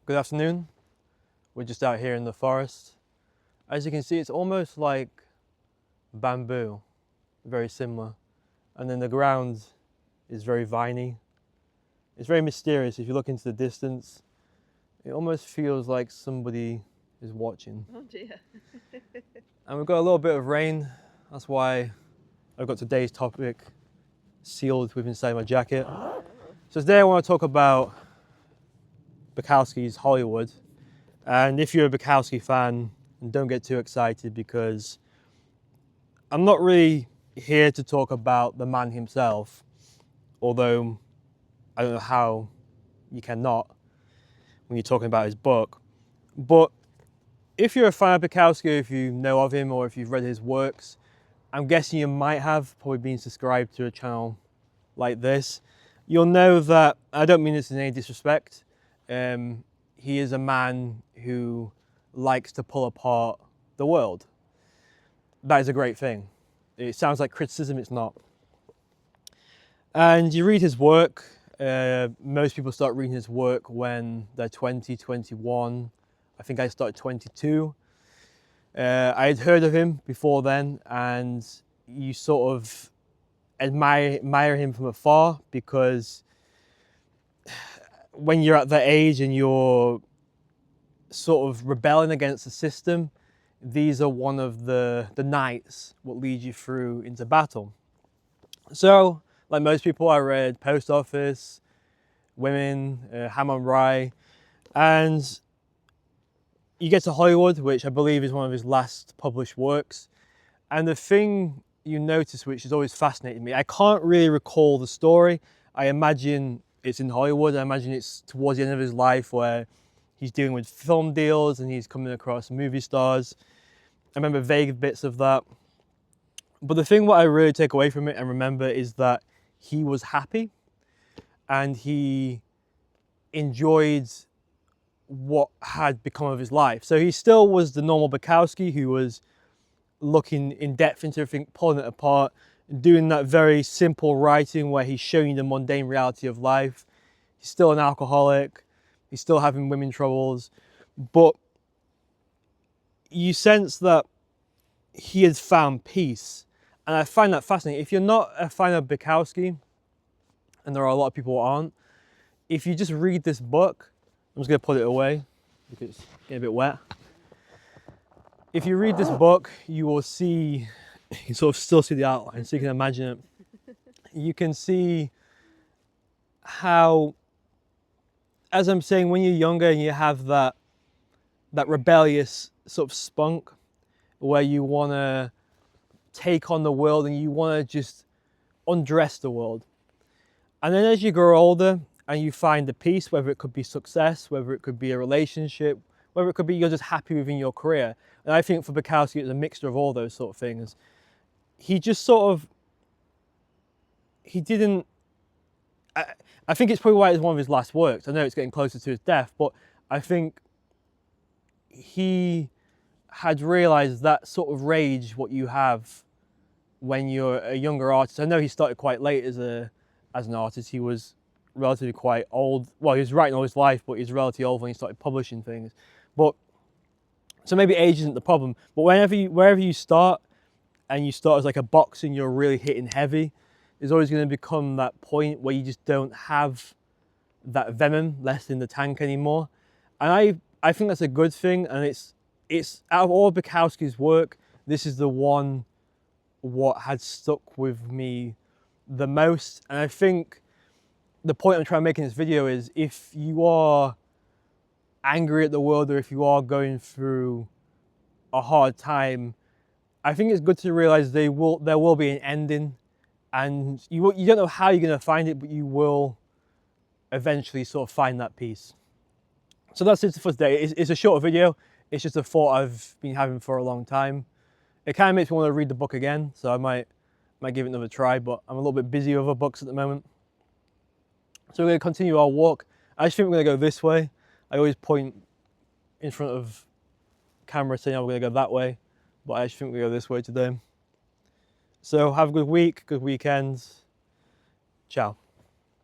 Good afternoon. We're just out here in the forest. As you can see, it's almost like bamboo, very similar. And then the ground is very viney. It's very mysterious. If you look into the distance, it almost feels like somebody is watching. Oh dear. And we've got a little bit of rain. That's why I've got today's topic sealed with inside my jacket. So today I want to talk about Bukowski's Hollywood. And if you're a Bukowski fan, don't get too excited because I'm not really here to talk about the man himself, although I don't know how you cannot when you're talking about his book. But if you're a fan of Bukowski, if you know of him or if you've read his works, I'm guessing you might have probably been subscribed to a channel like this. You'll know that, I don't mean this in any disrespect, he is a man who likes to pull apart the world. That is a great thing. It sounds like criticism, it's not. And you read his work, most people start reading his work when they're 20, 21. I think I started 22. I had heard of him before then, and you sort of admire him from afar because when you're at that age and you're sort of rebelling against the system, these are one of the knights what lead you through into battle. So, like most people, I read Post Office, Women, Hamon Rye, and you get to Hollywood, which I believe is one of his last published works. And the thing you notice, which has always fascinated me, I can't really recall the story. I imagine it's in Hollywood. I imagine it's towards the end of his life where he's dealing with film deals and he's coming across movie stars. I remember vague bits of that. But the thing what I really take away from it and remember is that he was happy and he enjoyed what had become of his life. So he still was the normal Bukowski who was looking in depth into everything, pulling it apart, doing that very simple writing where he's showing you the mundane reality of life. He's still an alcoholic. He's still having women troubles. But you sense that he has found peace. And I find that fascinating. If you're not a fan of Bukowski, and there are a lot of people who aren't, if you just read this book, I'm just going to put it away because it's getting a bit wet. If you read this book, you will see, you can sort of still see the outline, so you can imagine it. You can see how, as I'm saying, when you're younger and you have that rebellious sort of spunk where you want to take on the world and you want to just undress the world. And then as you grow older and you find the peace, whether it could be success, whether it could be a relationship, whether it could be you're just happy within your career. And I think for Bukowski, it's a mixture of all those sort of things. He just sort of, he didn't, I think it's probably why it's one of his last works. I know it's getting closer to his death, but I think he had realized that sort of rage what you have when you're a younger artist. I know he started quite late as an artist. He was relatively quite old. Well, he was writing all his life, but he was relatively old when he started publishing things. But so maybe age isn't the problem. But wherever you start, and you start as like a boxer and you're really hitting heavy, there's always going to become that point where you just don't have that venom left in the tank anymore. And I think that's a good thing. And it's out of all Bukowski's work, this is the one what had stuck with me the most. And I think the point I'm trying to make in this video is if you are angry at the world or if you are going through a hard time, I think it's good to realize there will be an ending, and you don't know how you're going to find it, but you will eventually sort of find that peace. So that's it for today. It's a short video. It's just a thought I've been having for a long time. It kind of makes me want to read the book again, so I might give it another try, but I'm a little bit busy with other books at the moment. So we're going to continue our walk. I just think we're going to go this way. I always point in front of camera saying, oh, we're going to go that way, but I just think we go this way today. So have a good week, good weekend. Ciao.